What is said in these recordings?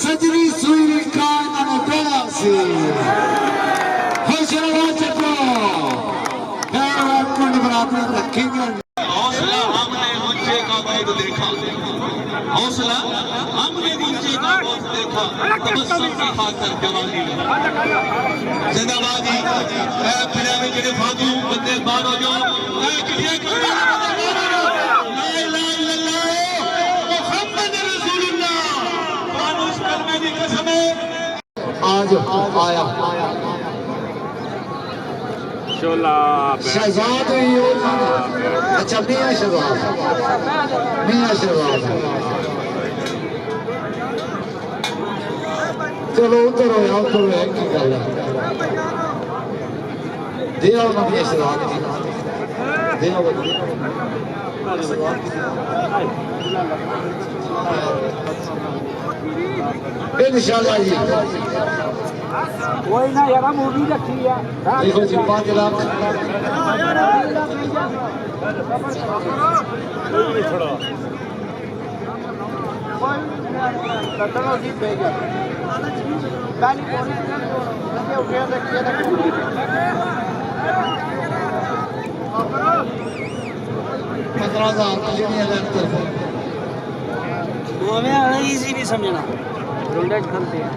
सजरी सुई का बेड़ा से बराबर रखेंगे। हौसला हमने ऊंचे का बहुत देखा, हौसला हमने नीचे का बहुत देखा, तबस्सुम की खातर जवानी जिंदाबादी फिल्म के फादू बंदे बारो जो आज आया शहजाद अच्छा मियाँ शहजाद चलो उधर हो यार तो है की गल दिया ना मियाँ शहजाद दिया इंशाल्लाह जी कोई ना यार मूवी रखी है देखो जी 5 लाख चलो जी पे गया गाली बोली लगे उठे देखिए 15,000 जिन्हें लेते हैं वो हमें इजी नहीं समझना रुलेट खेलते हैं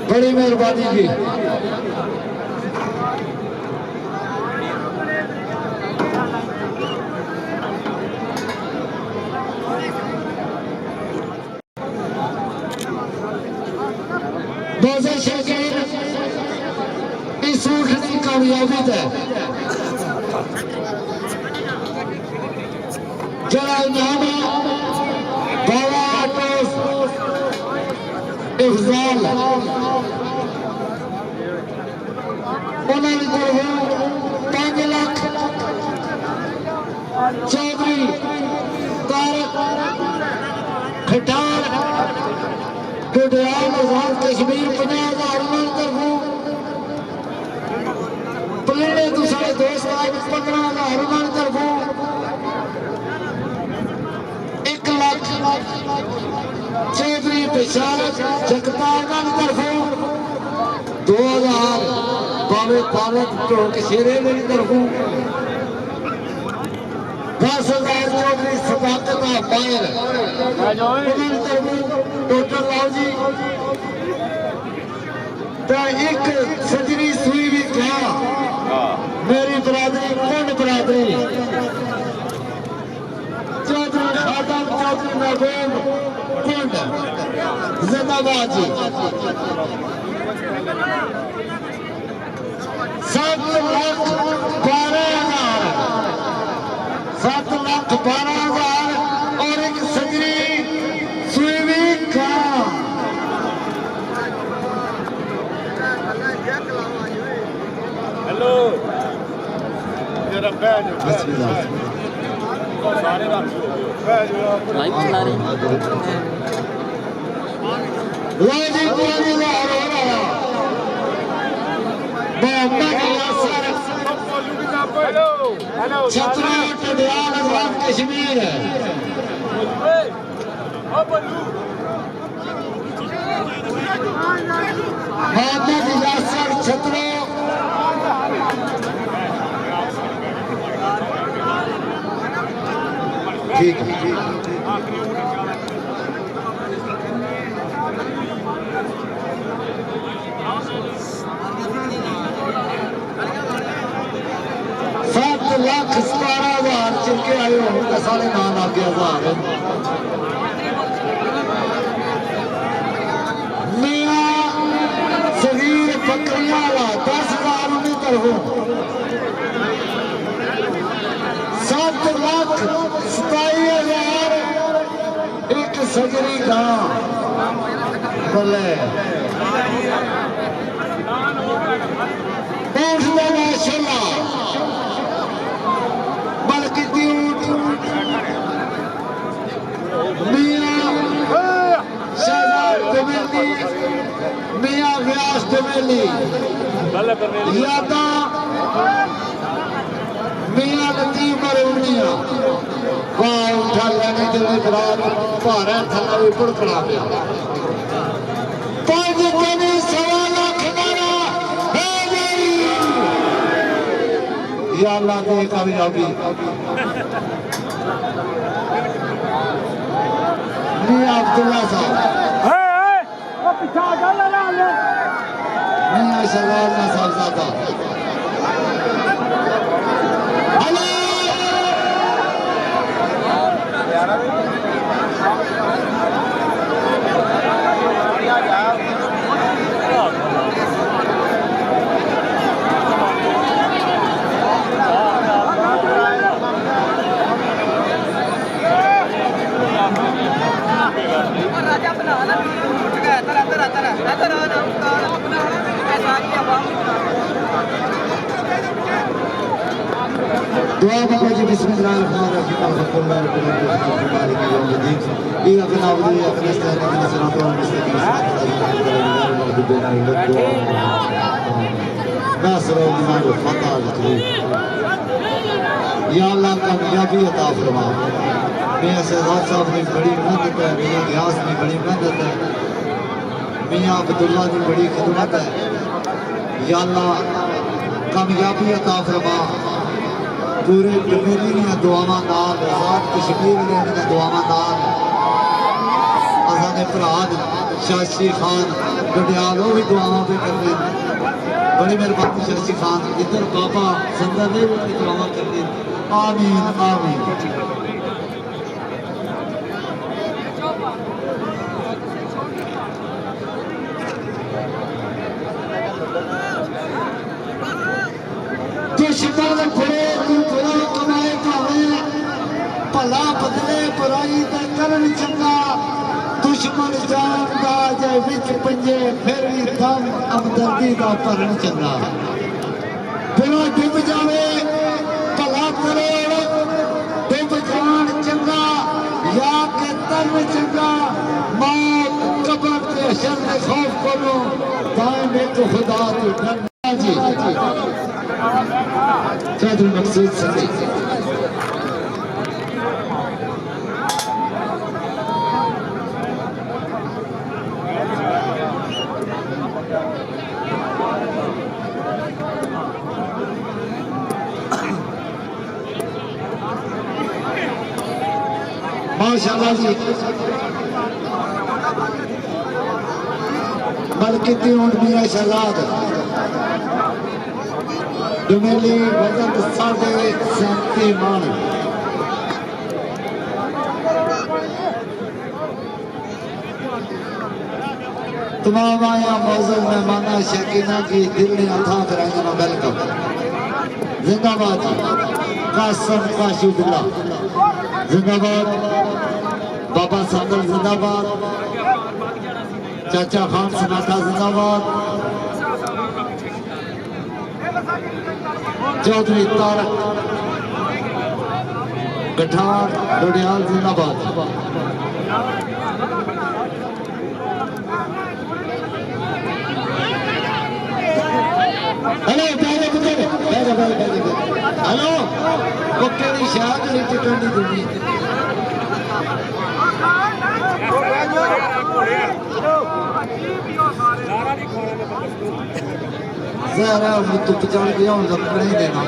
बड़ी मेहरबानी की इस सूट की कामयाबी है जरा नाम इफजाल उन्होंने 5 लाख चौधरी तारक खटार गुडयाल कश्मीर 50,000 तरफों पलेड़े दूसरे दोस्त 15,000 तरफों 1 लाख चौधरी बिशारत जगतार तरफों 2,000 बाबे पालक टोक शेरे की तरफों 10,000 चौधरी सदाकत पायल टोटल लाओ जी तो एक सजनी सुई भी क्या मेरी बरादरी कौन बरादरी चौधरी खादम चौधरी महबूब कुंड जिंदाबाद जी 7,12,000 और एक सजनी सुई का हेलो बिस्मिल्लाह लाइव चला रहे हैं। वाजी पुरानी लाहौर हो रहा मोहम्मद यासर छतरा टडियाल अजवान कश्मीर मोहम्मद यासर छतरा ठीक है लाख 17,000 चिरके आए होंगे साढ़े 9 लाख 1000 मियां सगीर बकरियां वाला 10,000 उन्हें तरहो 7,27,000 एक सजरी गां बोले माशाल्लाह मियां व्यास दमेली यादा मियां लतीफ मरूनिया वाह उठा लेने दिल रात भारा थला भी भुड़कना पिया 5 करोड़ 1.25 लाख नारा है मेरी या अल्लाह दे कामयाबी मियां अब्दुल्ला साहब मियां शगल ना साहबजादा दुआ बाबा जी बिस्मिल्लाहिर्रहमानिर्रहीम अल्हम्दुलिल्लाहि रब्बिल आलमीन मालिकि यौमिद्दीन इय्याका नअबुदु व इय्याका नस्तईन इहदिना सिरातल मुस्तकीम नासिरुल इमान व फतह या अल्लाह कामयाबी अता फरमा मियां शहजाद साहब ने बड़ी मेहनत है मियां गयास ने बड़ी मेहनत है मियां अब्दुल्ला ने बड़ी खिदमत है या अल्लाह कामयाबी अता फरमा पूरे डमेली दी दुआवां नाल आजाद कश्मीर दी दुआवां नाल असां दे भरा शाशी खान गडियाल भी दुआवां पे करदे बड़ी मेहरबानी शाशी खान इधर बाबा संदर ने भी दुआवां करदे आमीन आमीन दुश्मन खुड़े तू बुरा कमाए भावे भला बदले बुराई ते करन चंगा दुश्मन जानदा जे विच पंजे फिर भी दम हमदर्दी दा भरन चंगा बुरा डुब जावे भला करोड़ डुब जान चंगा या के तरन चंगा मौत कब्र ते हशर दे खौफ करो दाएं एक खुदा तो डरना जी कादर मकसूद सदी माशाअल्लाह जी बल्कि ऊंट मियां शहजाद डुमेली वजन 37.5 मन तमाम आया मौजूद मेहमाना शकीना की दिल ने अथा कराएंगे वेलकम जिंदाबाद कासम काशिदुल्ला जिंदाबाद बाबा संदल जिंदाबाद चाचा खान सनाटा जिंदाबाद चौधरी तारक गठार डोडियाल जिंदाबाद। हेलो हेलो कुत्ते की शाह नीचे टंडी दूंगी जरा धुप चढ़ गया हूँ लगना ही देना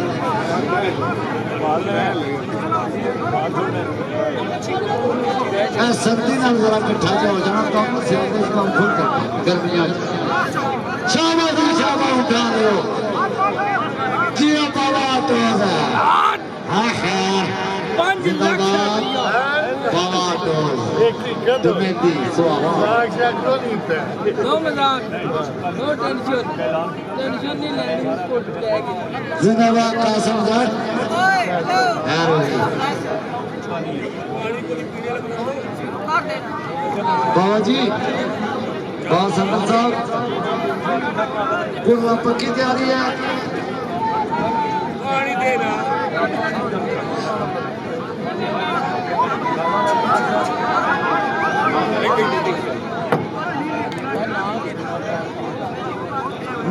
सर्दी ना जरा कट्ठा जा हो जाना कम से कम खुल गर्मियां शाबाश शाबाश उठा लो जियो बाबा तो जिंदाबाद बाबा तो तुम्हें दी सुहावा नो मजाक नो टेंशन नहीं लेनी उसको लेगी जिंदाबाद कासिम जट बाबा जी बहुत संदर साहब पूर्व पक्की तैयारी है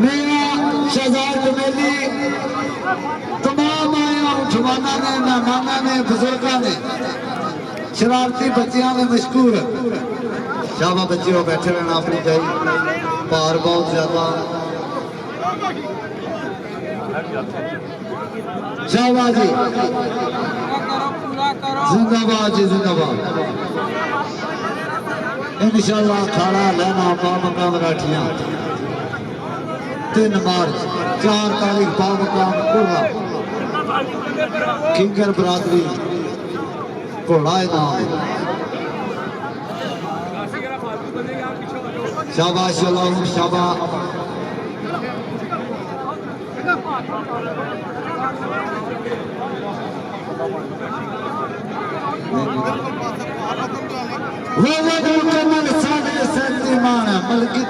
मेरा शहजाद मेली तमाम आया जवाना ने मेहमाना ने बुजुर्गा ने शरारती बच्चियां ने मशहूर शाबा बच्चे हो बैठे रहना अपनी चाहिए भार बहुत ज्यादा शाबाश जी जिंदाबाद जी जिंदाबाद इंशाअल्लाह खाड़ा लेना बामकाम राठियां 3 मार्च 4 तारीख बामकाम कोला किंगर बरादरी घोड़ा इनाम शाबाश शाबाश कमल साढ़े सैमान मलकी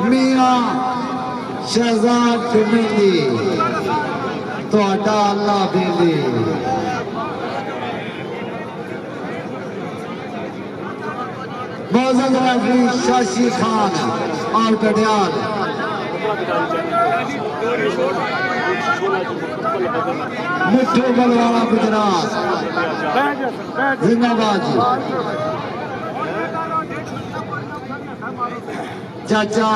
मियां शहजाद मिली ਤੁਹਾਡਾ अल्लाह बेली मौजूद रेफरी शाशी खान और गडियाल मिठू बलवाड़ा गुजरात जिंदाबाद जी चाचा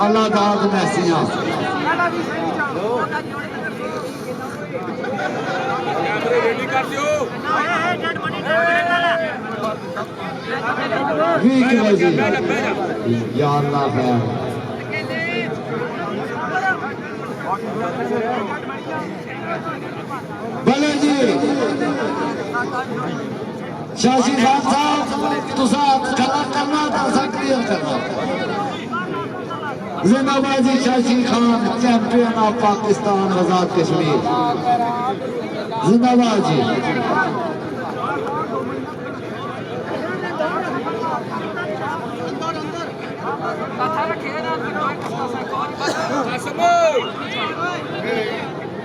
अल्लाह दाद मैसियां या अल्लाह है भले जी शाशी खान साहब तुसा खड़ा करना था सक्रिय करना जिंदाबाद जी शाशी खान चैंपियन ऑफ पाकिस्तान आजाद कश्मीर जिंदाबाद जी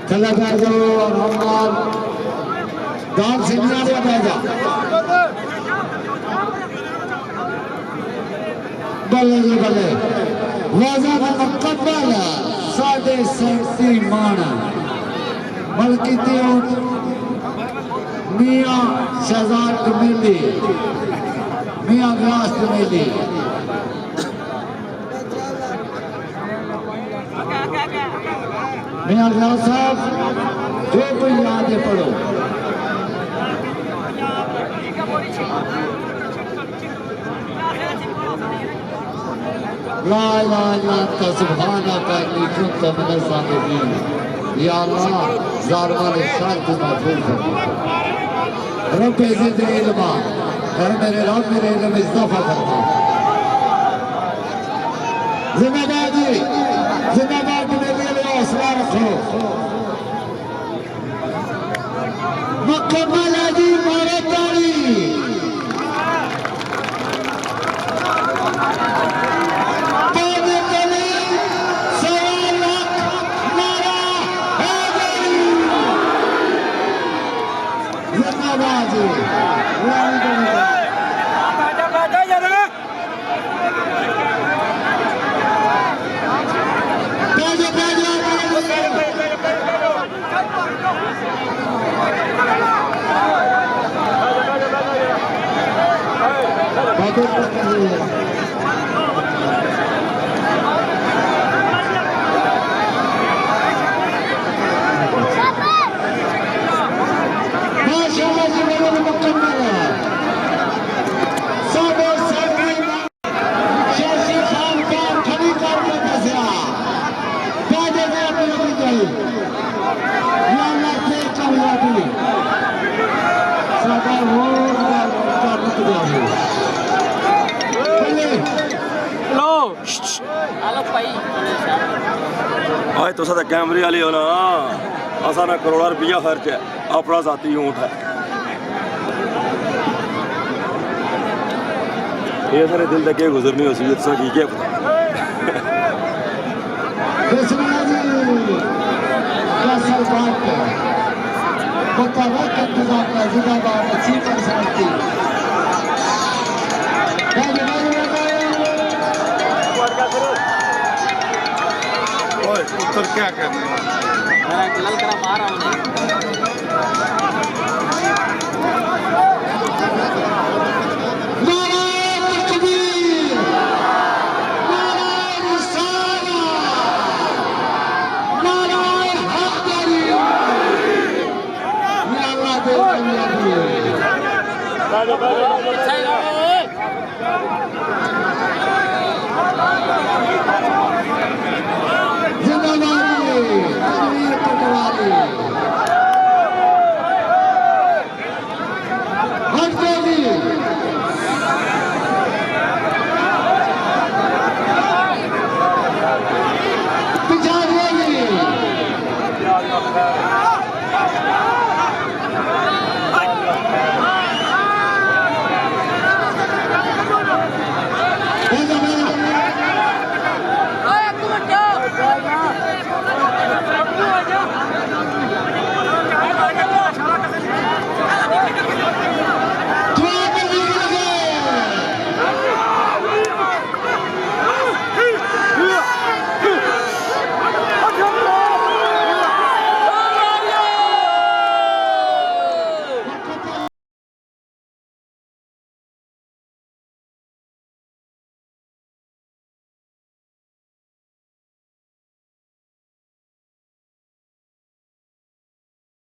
चला जाओ रहमान दान सिंह बैजा बल्ले जी बल्ले वाजा मुकब्बल 37.5 मान बल्कि मियां शहजाद कमेली मियां ग्रास कमेली मियां ग्रास साहब जो कोई याद है पढ़ो ला इलाहा इल्ला अंता सुब्हानका इन्नी कुन्तु मिनज़ ज़ालिमीन या अल्लाह ज़ालिमान शर को महफूज फरमा रब ज़िदनी इल्मा कर मेरे रब मेरे इल्म में इज़ाफ़ा फरमा जिंदाबाद जी जिंदाबाद मेरे लिए हौसला रखो मुकम्मल है जी मारो ताली आज तुस तो कैमरे वाले हो ना, असा ना करोड़ा रुपया खर्च है, अपना जाती ऊँट है। ये सारे दिल तक के गुजरनी हो सी की क्या पता। कृष्णा जी कैसल बात है, बता इंतजार का जिंदाबाद सीकर शांति। उत्तर क्या करना ललकरा मारा उन्हें। Bye.